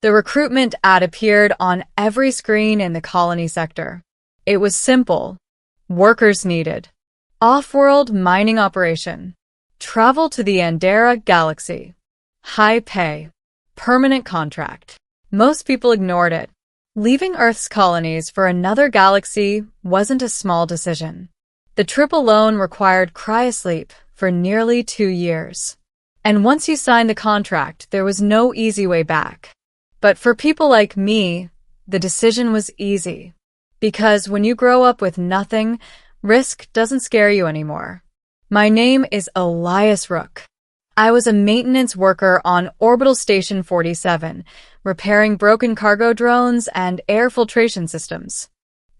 The recruitment ad appeared on every screen in the colony sector. It was simple. Workers needed. Off-world mining operation. Travel to the Andera galaxy. High pay. Permanent contract. Most people ignored it. Leaving Earth's colonies for another galaxy wasn't a small decision. The trip alone required cryosleep for nearly 2 years. And once you signed the contract, there was no easy way back. But for people like me, the decision was easy. Because when you grow up with nothing, risk doesn't scare you anymore. My name is Elias Rook. I was a maintenance worker on Orbital Station 47, repairing broken cargo drones and air filtration systems.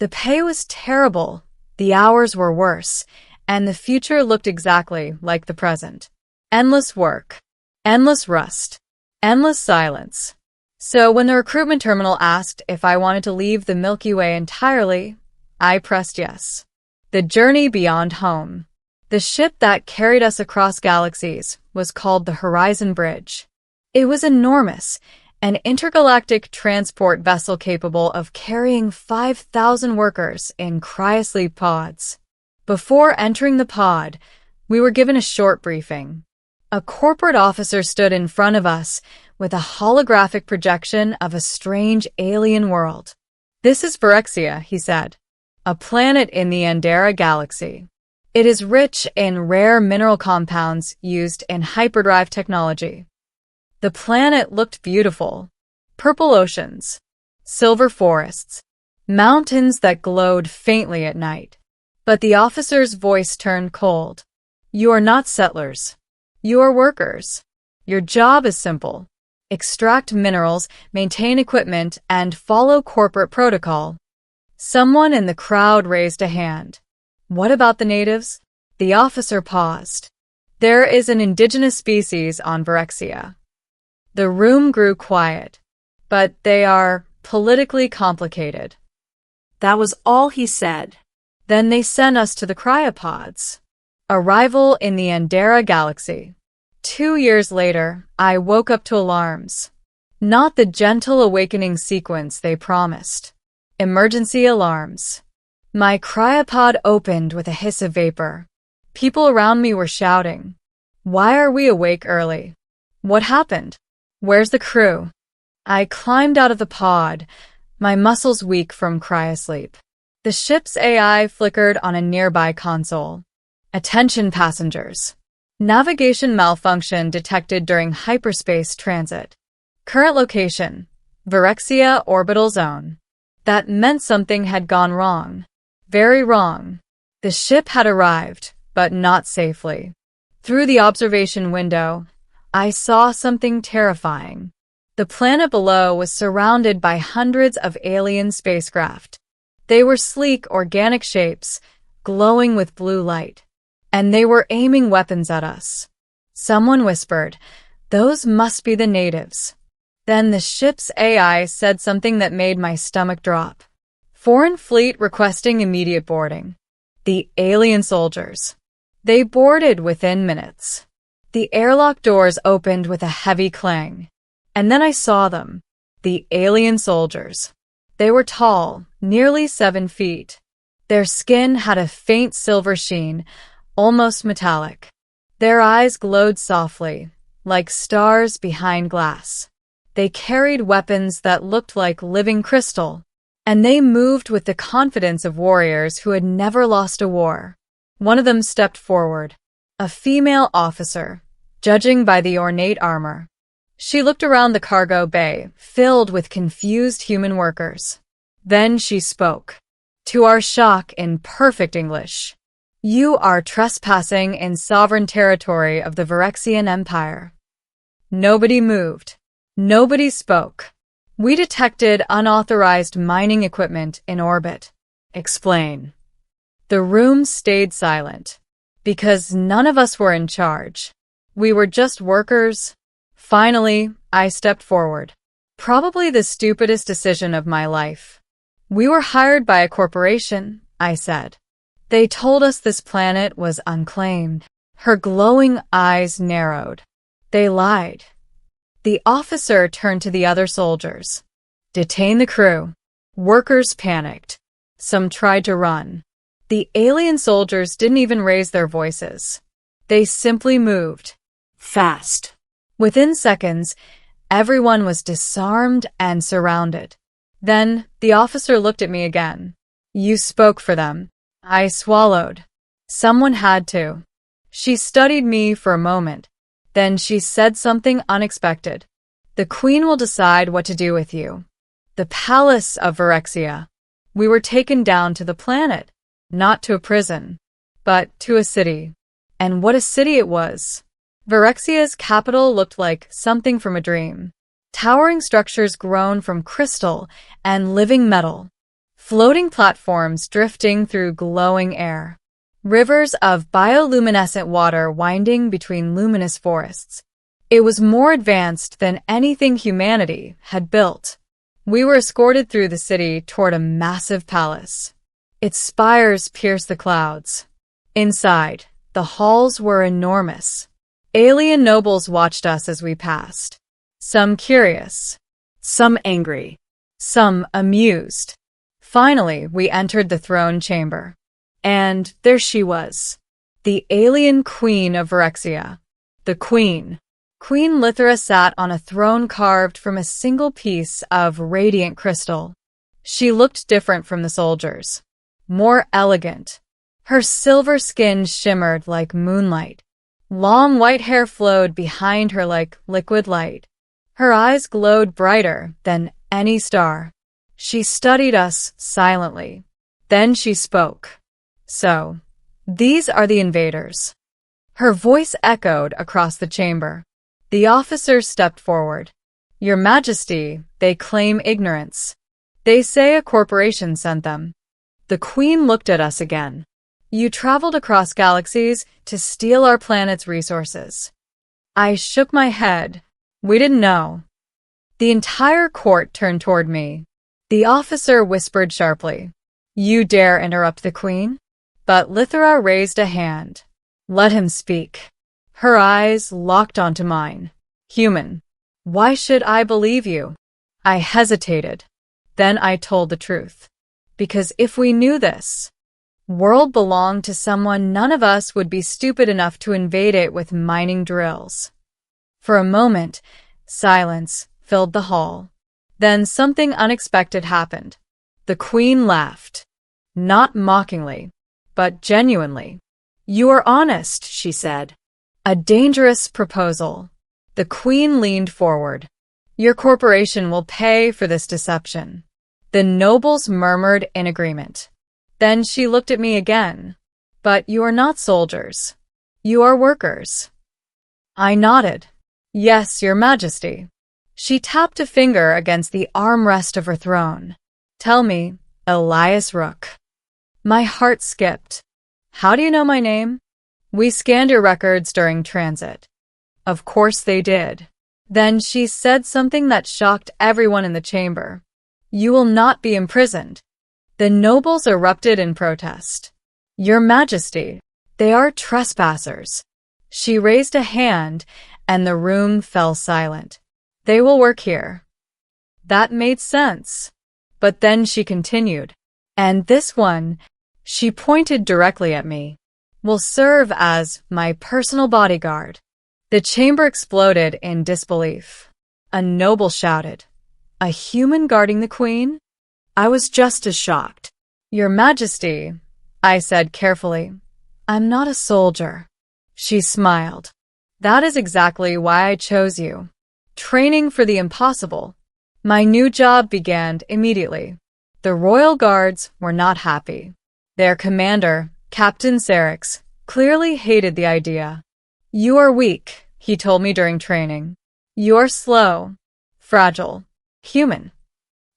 The pay was terrible, the hours were worse, and the future looked exactly like the present. Endless work, endless rust, endless silence. So when the recruitment terminal asked if I wanted to leave the Milky Way entirely, I pressed yes. The journey beyond home. The ship that carried us across galaxies was called the Horizon Bridge. It was enormous, an intergalactic transport vessel capable of carrying 5,000 workers in cryosleep pods. Before entering the pod, we were given a short briefing. A corporate officer stood in front of us with a holographic projection of a strange alien world. "This is Phyrexia," he said, "a planet in the Andera galaxy. It is rich in rare mineral compounds used in hyperdrive technology." The planet looked beautiful. Purple oceans, silver forests, mountains that glowed faintly at night. But the officer's voice turned cold. "You are not settlers. You are workers. Your job is simple. Extract minerals, maintain equipment, and follow corporate protocol." Someone in the crowd raised a hand. "What about the natives?" The officer paused. "There is an indigenous species on Phyrexia." The room grew quiet. "But they are politically complicated." That was all he said. Then they sent us to the cryopods. Arrival in the Andera galaxy. 2 years later, I woke up to alarms. Not the gentle awakening sequence they promised. Emergency alarms. My cryopod opened with a hiss of vapor. People around me were shouting. "Why are we awake early? What happened? Where's the crew?" I climbed out of the pod, my muscles weak from cryosleep. The ship's AI flickered on a nearby console. "Attention passengers. Navigation malfunction detected during hyperspace transit. Current location, Phyrexia orbital zone." That meant something had gone wrong. Very wrong. The ship had arrived, but not safely. Through the observation window, I saw something terrifying. The planet below was surrounded by hundreds of alien spacecraft. They were sleek, organic shapes, glowing with blue light. And they were aiming weapons at us. Someone whispered, "Those must be the natives." Then the ship's AI said something that made my stomach drop. "Foreign fleet requesting immediate boarding." The alien soldiers. They boarded within minutes. The airlock doors opened with a heavy clang. And then I saw them. The alien soldiers. They were tall, nearly 7 feet. Their skin had a faint silver sheen, almost metallic. Their eyes glowed softly, like stars behind glass. They carried weapons that looked like living crystal, and they moved with the confidence of warriors who had never lost a war. One of them stepped forward, a female officer, judging by the ornate armor. She looked around the cargo bay, filled with confused human workers. Then she spoke. To our shock, in perfect English. "You are trespassing in sovereign territory of the Phyrexian Empire." Nobody moved. Nobody spoke. "We detected unauthorized mining equipment in orbit." Explain. The room stayed silent. Because none of us were in charge. We were just workers. Finally, I stepped forward. Probably the stupidest decision of my life. "We were hired by a corporation," I said. "They told us this planet was unclaimed." Her glowing eyes narrowed. "They lied. The officer turned to the other soldiers. Detain the crew. Workers panicked. Some tried to run. The alien soldiers didn't even raise their voices. They simply moved. Fast. Within seconds, everyone was disarmed and surrounded. Then, the officer looked at me again. You spoke for them. I swallowed. Someone had to. She studied me for a moment. Then she said something unexpected. The Queen will decide what to do with you. The palace of Phyrexia. We were taken down to the planet, not to a prison, but to a city. And what a city it was. Phyrexia's capital looked like something from a dream. Towering structures grown from crystal and living metal. Floating platforms drifting through glowing air. Rivers of bioluminescent water winding between luminous forests. It was more advanced than anything humanity had built. We were escorted through the city toward a massive palace. Its spires pierced the clouds. Inside, the halls were enormous. Alien nobles watched us as we passed. Some curious, some angry, some amused. Finally, we entered the throne chamber. And there she was, the alien queen of Phyrexia. The queen. Queen Lithra sat on a throne carved from a single piece of radiant crystal. She looked different from the soldiers. More elegant. Her silver skin shimmered like moonlight. Long white hair flowed behind her like liquid light. Her eyes glowed brighter than any star. She studied us silently. Then she spoke. So, these are the invaders. Her voice echoed across the chamber. The officer stepped forward. Your Majesty, they claim ignorance. They say a corporation sent them. The Queen looked at us again. You traveled across galaxies to steal our planet's resources. I shook my head. We didn't know. The entire court turned toward me. The officer whispered sharply. You dare interrupt the Queen? But Lithra raised a hand. Let him speak. Her eyes locked onto mine. Human. Why should I believe you? I hesitated. Then I told the truth. Because if we knew this world belonged to someone, none of us would be stupid enough to invade it with mining drills. For a moment, silence filled the hall. Then something unexpected happened. The Queen laughed. Not mockingly, but genuinely. You are honest, she said. A dangerous proposal. The Queen leaned forward. Your corporation will pay for this deception. The nobles murmured in agreement. Then she looked at me again. But you are not soldiers. You are workers. I nodded. Yes, Your Majesty. She tapped a finger against the armrest of her throne. Tell me, Elias Rook. My heart skipped. How do you know my name? We scanned your records during transit. Of course they did. Then she said something that shocked everyone in the chamber. You will not be imprisoned. The nobles erupted in protest. Your Majesty, they are trespassers. She raised a hand, and the room fell silent. They will work here. That made sense. But then she continued. And this one, she pointed directly at me, will serve as my personal bodyguard. The chamber exploded in disbelief. A noble shouted, a human guarding the Queen? I was just as shocked. Your Majesty, I said carefully, I'm not a soldier. She smiled. That is exactly why I chose you. Training for the impossible. My new job began immediately. The royal guards were not happy. Their commander, Captain Serix, clearly hated the idea. You are weak, he told me during training. You are slow, fragile, human.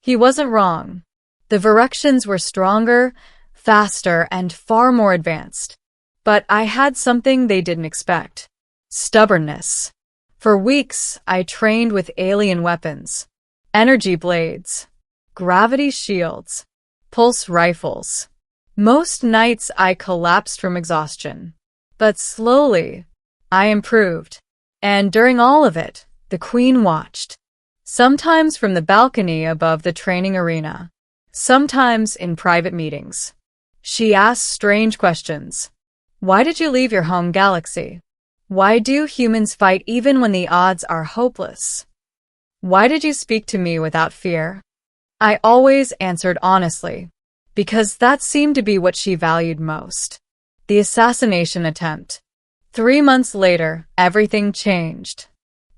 He wasn't wrong. The Phyrexians were stronger, faster, and far more advanced. But I had something they didn't expect. Stubbornness. For weeks, I trained with alien weapons. Energy blades. Gravity shields. Pulse rifles. Most nights I collapsed from exhaustion. But slowly, I improved. And during all of it, The Queen watched, sometimes from the balcony above the training arena, sometimes in private meetings. She asked strange questions. Why did you leave your home galaxy? Why do humans fight even when the odds are hopeless? Why did you speak to me without fear? I always answered honestly, because that seemed to be what she valued most. The assassination attempt. 3 months later, everything changed.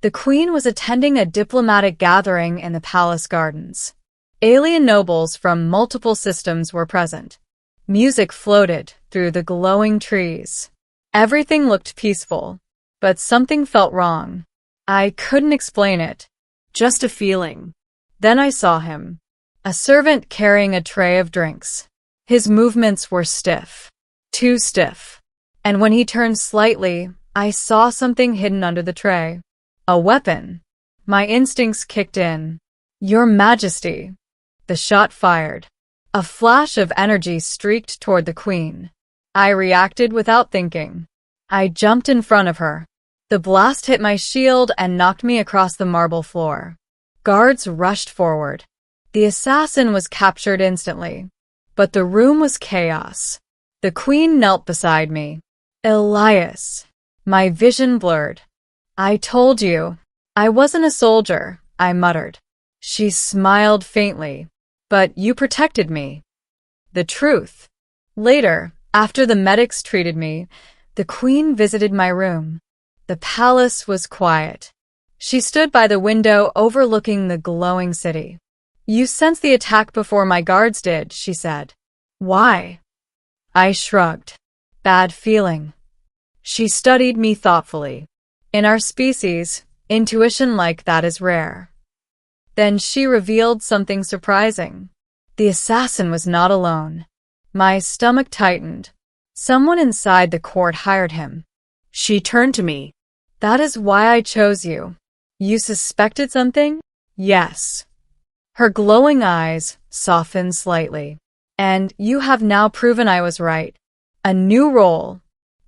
The Queen was attending a diplomatic gathering in the palace gardens. Alien nobles from multiple systems were present. Music floated through the glowing trees. Everything looked peaceful, but something felt wrong. I couldn't explain it, just a feeling. Then I saw him, a servant carrying a tray of drinks. His movements were stiff, too stiff. And when he turned slightly, I saw something hidden under the tray. A weapon. My instincts kicked in. Your Majesty. The shot fired. A flash of energy streaked toward the Queen. I reacted without thinking. I jumped in front of her. The blast hit my shield and knocked me across the marble floor. Guards rushed forward. The assassin was captured instantly. But the room was chaos. The Queen knelt beside me. Elias. My vision blurred. I told you. I wasn't a soldier, I muttered. She smiled faintly. But you protected me. The truth. Later, after the medics treated me, the Queen visited my room. The palace was quiet. She stood by the window overlooking the glowing city. You sensed the attack before my guards did, she said. Why? I shrugged. Bad feeling. She studied me thoughtfully. In our species, intuition like that is rare. Then she revealed something surprising. The assassin was not alone. My stomach tightened. Someone inside the court hired him. She turned to me. That is why I chose you. You suspected something? Yes. Her glowing eyes softened slightly. And you have now proven I was right. A new role.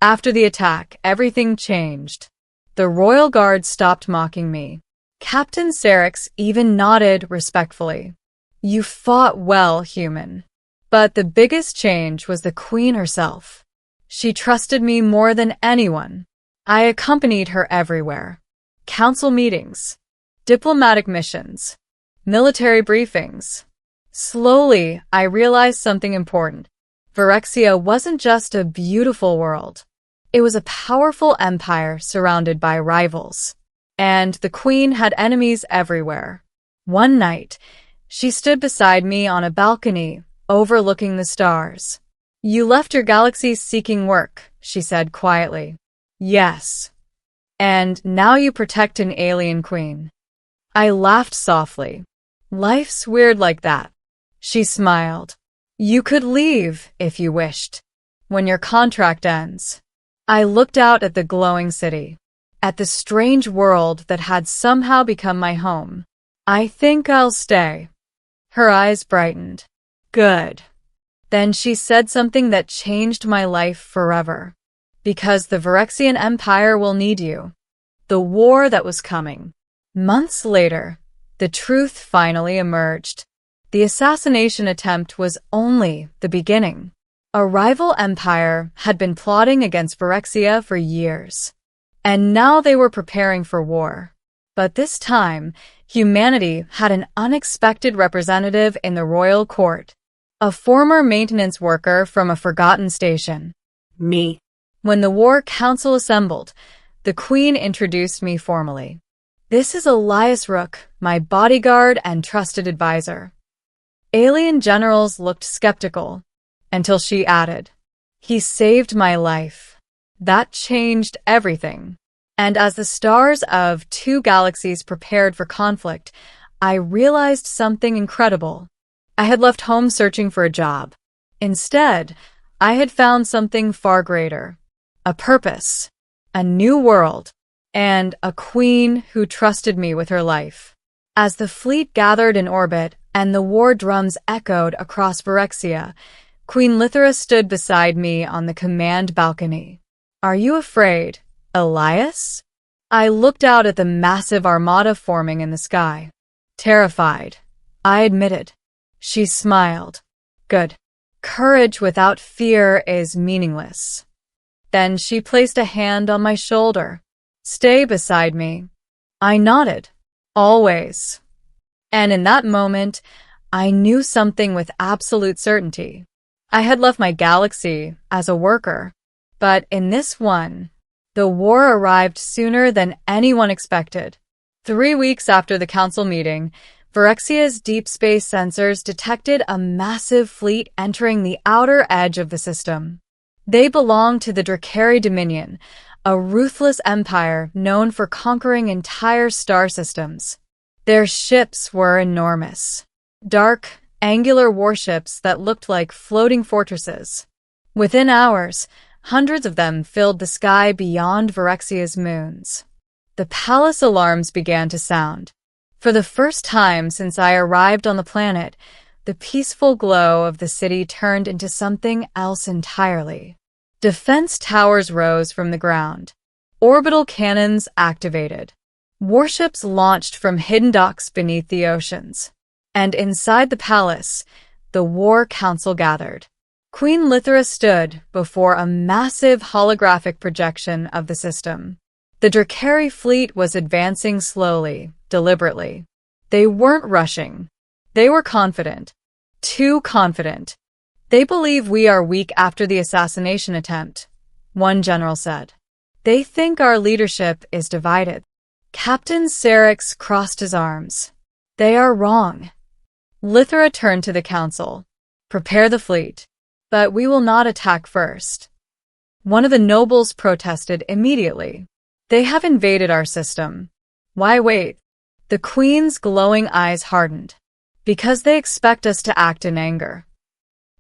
After the attack, everything changed. The royal guard stopped mocking me. Captain Sarix even nodded respectfully. You fought well, human. But the biggest change was the Queen herself. She trusted me more than anyone. I accompanied her everywhere. Council meetings, diplomatic missions, military briefings. Slowly, I realized something important. Phyrexia wasn't just a beautiful world. It was a powerful empire surrounded by rivals. And the Queen had enemies everywhere. One night, she stood beside me on a balcony, overlooking the stars. You left your galaxy seeking work, she said quietly. Yes. And now you protect an alien queen. I laughed softly. Life's weird like that. She smiled. You could leave if you wished, when your contract ends. I looked out at the glowing city, at the strange world that had somehow become my home. I think I'll stay. Her eyes brightened. Good. Then she said something that changed my life forever. Because the Phyrexian Empire will need you. The war that was coming. Months later, the truth finally emerged. The assassination attempt was only the beginning. A rival empire had been plotting against Phyrexia for years. And now they were preparing for war. But this time, humanity had an unexpected representative in the royal court. A former maintenance worker from a forgotten station. Me. When the War Council assembled, the Queen introduced me formally. This is Elias Rook, my bodyguard and trusted advisor. Alien generals looked skeptical, until she added, he saved my life. That changed everything. And as the stars of 2 galaxies prepared for conflict, I realized something incredible. I had left home searching for a job. Instead, I had found something far greater. A purpose, a new world, and a queen who trusted me with her life. As the fleet gathered in orbit and the war drums echoed across Phyrexia, Queen Lithera stood beside me on the command balcony. Are you afraid, Elias? I looked out at the massive armada forming in the sky. Terrified, I admitted. She smiled. Good. Courage without fear is meaningless. Then she placed a hand on my shoulder. Stay beside me. I nodded. Always. And in that moment, I knew something with absolute certainty. I had left my galaxy as a worker, but in this one, the war arrived sooner than anyone expected. 3 weeks after the council meeting, Virexia's deep space sensors detected a massive fleet entering the outer edge of the system. They belonged to the Drakari Dominion, a ruthless empire known for conquering entire star systems. Their ships were enormous. Dark, angular warships that looked like floating fortresses. Within hours, hundreds of them filled the sky beyond Virexia's moons. The palace alarms began to sound. For the first time since I arrived on the planet, the peaceful glow of the city turned into something else entirely. Defense towers rose from the ground. Orbital cannons activated. Warships launched from hidden docks beneath the oceans. And inside the palace, the War Council gathered. Queen Lithra stood before a massive holographic projection of the system. The Drakari fleet was advancing slowly, deliberately. They weren't rushing. They were confident. Too confident. They believe we are weak after the assassination attempt, one general said. They think our leadership is divided. Captain Serix crossed his arms. They are wrong. Lithra turned to the council. Prepare the fleet. But we will not attack first. One of the nobles protested immediately. They have invaded our system. Why wait? The queen's glowing eyes hardened. Because they expect us to act in anger.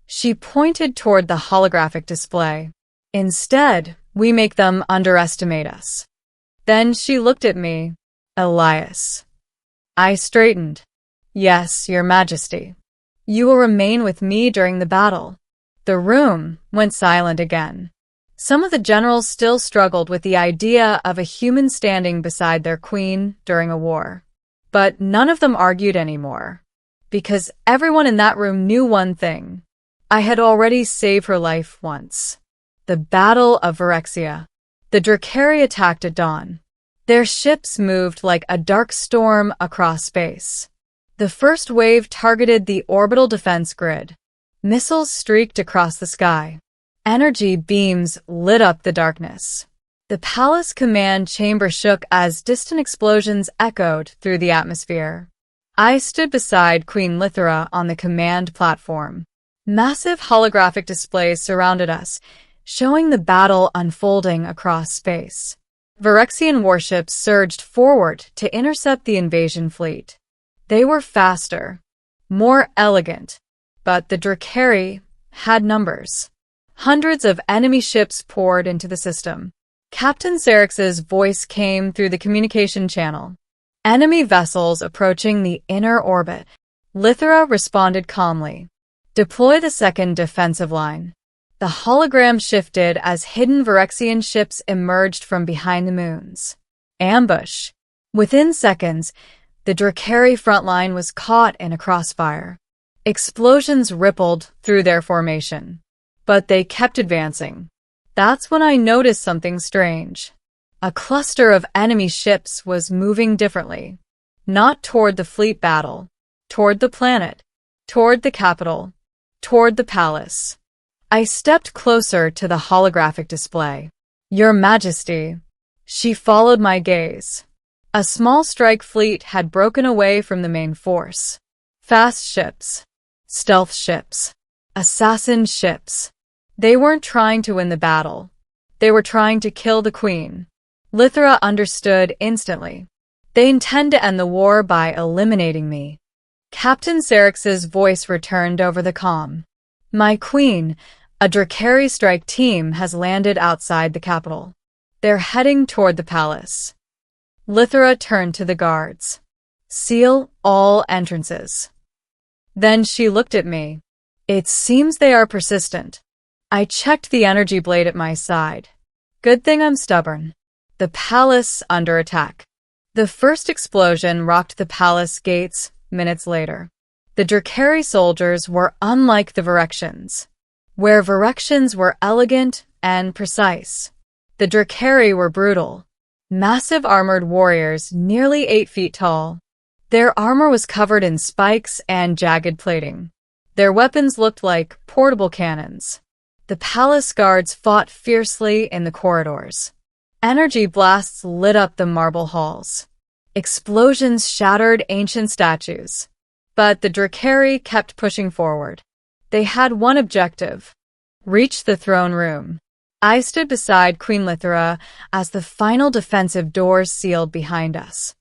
She pointed toward the holographic display. Instead, we make them underestimate us. Then she looked at me. Elias. I straightened. Yes, Your Majesty. You will remain with me during the battle. The room went silent again. Some of the generals still struggled with the idea of a human standing beside their queen during a war. But none of them argued anymore. Because everyone in that room knew one thing. I had already saved her life once. The Battle of Virexia. The Drakari attacked at dawn. Their ships moved like a dark storm across space. The first wave targeted the orbital defense grid. Missiles streaked across the sky. Energy beams lit up the darkness. The palace command chamber shook as distant explosions echoed through the atmosphere. I stood beside Queen Lithra on the command platform. Massive holographic displays surrounded us, showing the battle unfolding across space. Virexian warships surged forward to intercept the invasion fleet. They were faster, more elegant, but the Drakari had numbers. Hundreds of enemy ships poured into the system. Captain Serix's voice came through the communication channel. Enemy vessels approaching the inner orbit. Lithra responded calmly. Deploy the second defensive line. The hologram shifted as hidden Virexian ships emerged from behind the moons. Ambush. Within seconds, the Drakari front line was caught in a crossfire. Explosions rippled through their formation. But they kept advancing. That's when I noticed something strange. A cluster of enemy ships was moving differently. Not toward the fleet battle. Toward the planet. Toward the capital. Toward the palace. I stepped closer to the holographic display. Your Majesty. She followed my gaze. A small strike fleet had broken away from the main force. Fast ships. Stealth ships. Assassin ships. They weren't trying to win the battle. They were trying to kill the queen. Lithra understood instantly. They intend to end the war by eliminating me. Captain Serix's voice returned over the comm. My queen, a Drakari strike team has landed outside the capital. They're heading toward the palace. Lithra turned to the guards. Seal all entrances. Then she looked at me. It seems they are persistent. I checked the energy blade at my side. Good thing I'm stubborn. The palace under attack. The first explosion rocked the palace gates minutes later. The Drakari soldiers were unlike the Virexians, where Virexians were elegant and precise. The Drakari were brutal, massive armored warriors nearly 8 feet tall. Their armor was covered in spikes and jagged plating. Their weapons looked like portable cannons. The palace guards fought fiercely in the corridors. Energy blasts lit up the marble halls. Explosions shattered ancient statues. But the Drakari kept pushing forward. They had one objective: reach the throne room. I stood beside Queen Lithra as the final defensive doors sealed behind us.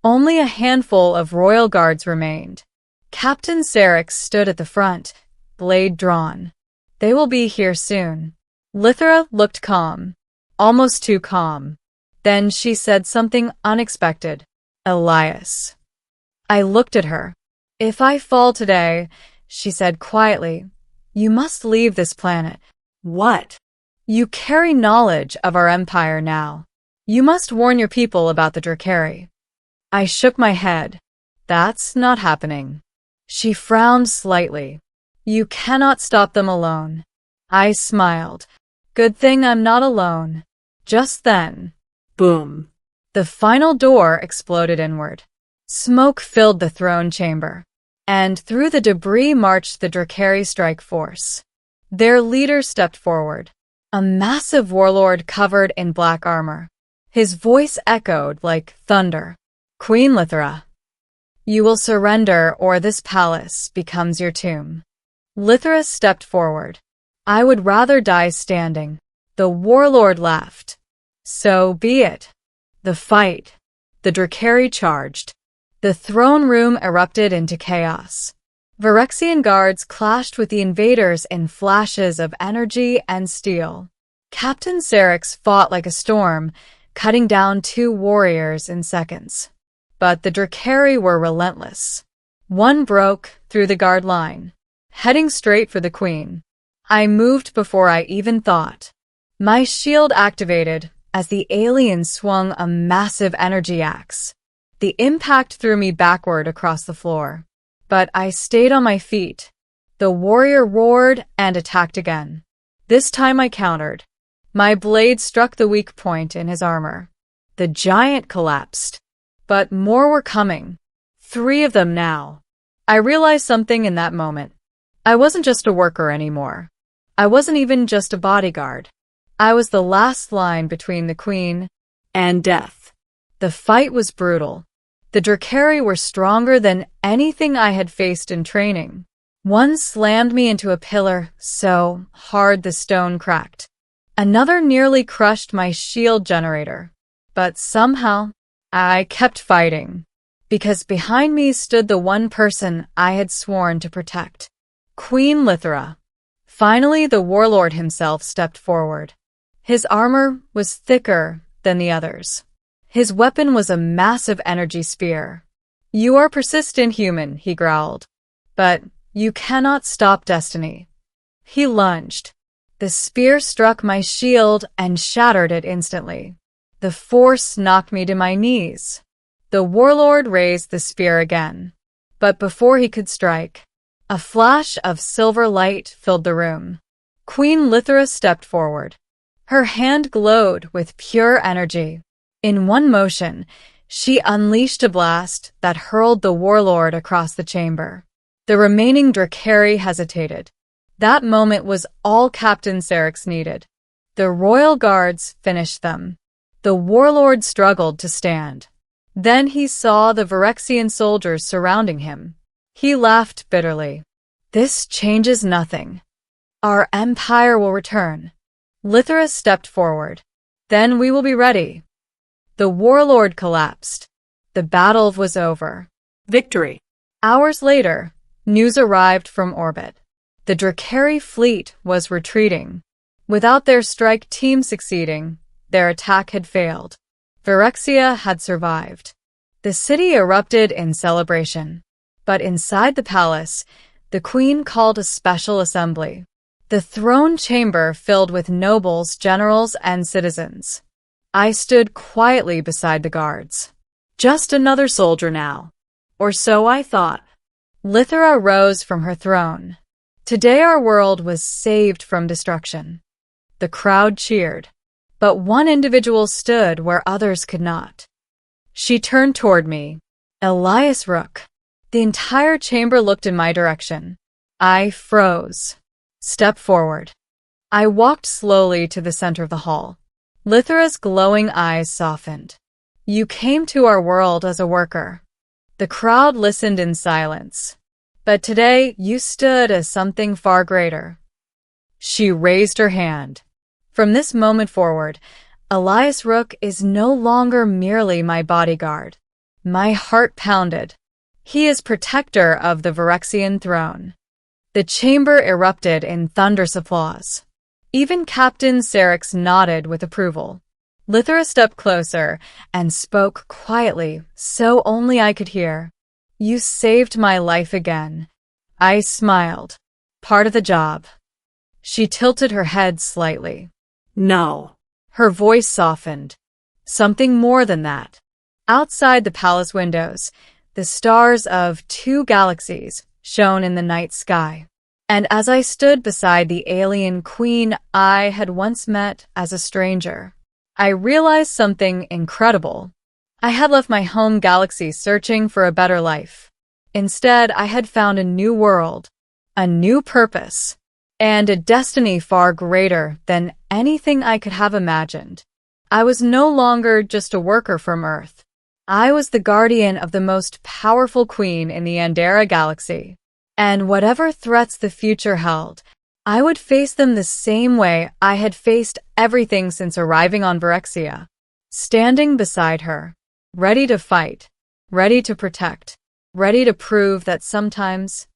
Only a handful of royal guards remained. Captain Syrinx stood at the front, blade drawn. They will be here soon. Lithra looked calm, almost too calm. Then she said something unexpected. Elias. I looked at her. If I fall today, she said quietly, you must leave this planet. What? You carry knowledge of our empire now. You must warn your people about the Drakari. I shook my head. That's not happening. She frowned slightly. You cannot stop them alone. I smiled. Good thing I'm not alone. Just then, boom. The final door exploded inward. Smoke filled the throne chamber, and through the debris marched the Drakari strike force. Their leader stepped forward, a massive warlord covered in black armor. His voice echoed like thunder. Queen Lithra, you will surrender or this palace becomes your tomb. Lithra stepped forward. I would rather die standing. The warlord laughed. So be it. The fight. The Drakari charged. The throne room erupted into chaos. Virexian guards clashed with the invaders in flashes of energy and steel. Captain Syrinx fought like a storm, cutting down 2 warriors in seconds. But the Drakari were relentless. One broke through the guard line, heading straight for the queen. I moved before I even thought. My shield activated as the alien swung a massive energy axe. The impact threw me backward across the floor. But I stayed on my feet. The warrior roared and attacked again. This time I countered. My blade struck the weak point in his armor. The giant collapsed. But more were coming. 3 of them now. I realized something in that moment. I wasn't just a worker anymore. I wasn't even just a bodyguard. I was the last line between the queen and death. The fight was brutal. The Drakari were stronger than anything I had faced in training. One slammed me into a pillar so hard the stone cracked. Another nearly crushed my shield generator. But somehow, I kept fighting, because behind me stood the one person I had sworn to protect. Queen Lithra. Finally, the warlord himself stepped forward. His armor was thicker than the others. His weapon was a massive energy spear. You are persistent human, he growled. But you cannot stop destiny. He lunged. The spear struck my shield and shattered it instantly. The force knocked me to my knees. The warlord raised the spear again. But before he could strike, a flash of silver light filled the room. Queen Lithra stepped forward. Her hand glowed with pure energy. In one motion, she unleashed a blast that hurled the warlord across the chamber. The remaining Drakari hesitated. That moment was all Captain Syrinx needed. The royal guards finished them. The warlord struggled to stand. Then he saw the Virexian soldiers surrounding him. He laughed bitterly. This changes nothing. Our empire will return. Lithra stepped forward. Then we will be ready. The warlord collapsed. The battle was over. Victory. Hours later, news arrived from orbit. The Drakari fleet was retreating. Without their strike team succeeding, their attack had failed. Virexia had survived. The city erupted in celebration. But inside the palace, the queen called a special assembly. The throne chamber filled with nobles, generals, and citizens. I stood quietly beside the guards. Just another soldier now. Or so I thought. Lithra rose from her throne. Today our world was saved from destruction. The crowd cheered, but one individual stood where others could not. She turned toward me. Elias Rook. The entire chamber looked in my direction. I froze. Step forward. I walked slowly to the center of the hall. Lithra's glowing eyes softened. You came to our world as a worker. The crowd listened in silence. But today you stood as something far greater. She raised her hand. From this moment forward, Elias Rook is no longer merely my bodyguard. My heart pounded. He is protector of the Virexian throne. The chamber erupted in thunderous applause. Even Captain Serix nodded with approval. Lithra stepped closer and spoke quietly, so only I could hear. You saved my life again. I smiled. Part of the job. She tilted her head slightly. No. Her voice softened. Something more than that. Outside the palace windows, the stars of 2 galaxies shone in the night sky. And as I stood beside the alien queen I had once met as a stranger, I realized something incredible. I had left my home galaxy searching for a better life. Instead, I had found a new world, a new purpose, and a destiny far greater than anything I could have imagined. I was no longer just a worker from Earth. I was the guardian of the most powerful queen in the Andera galaxy. And whatever threats the future held, I would face them the same way I had faced everything since arriving on Virexia. Standing beside her, ready to fight, ready to protect, ready to prove that sometimes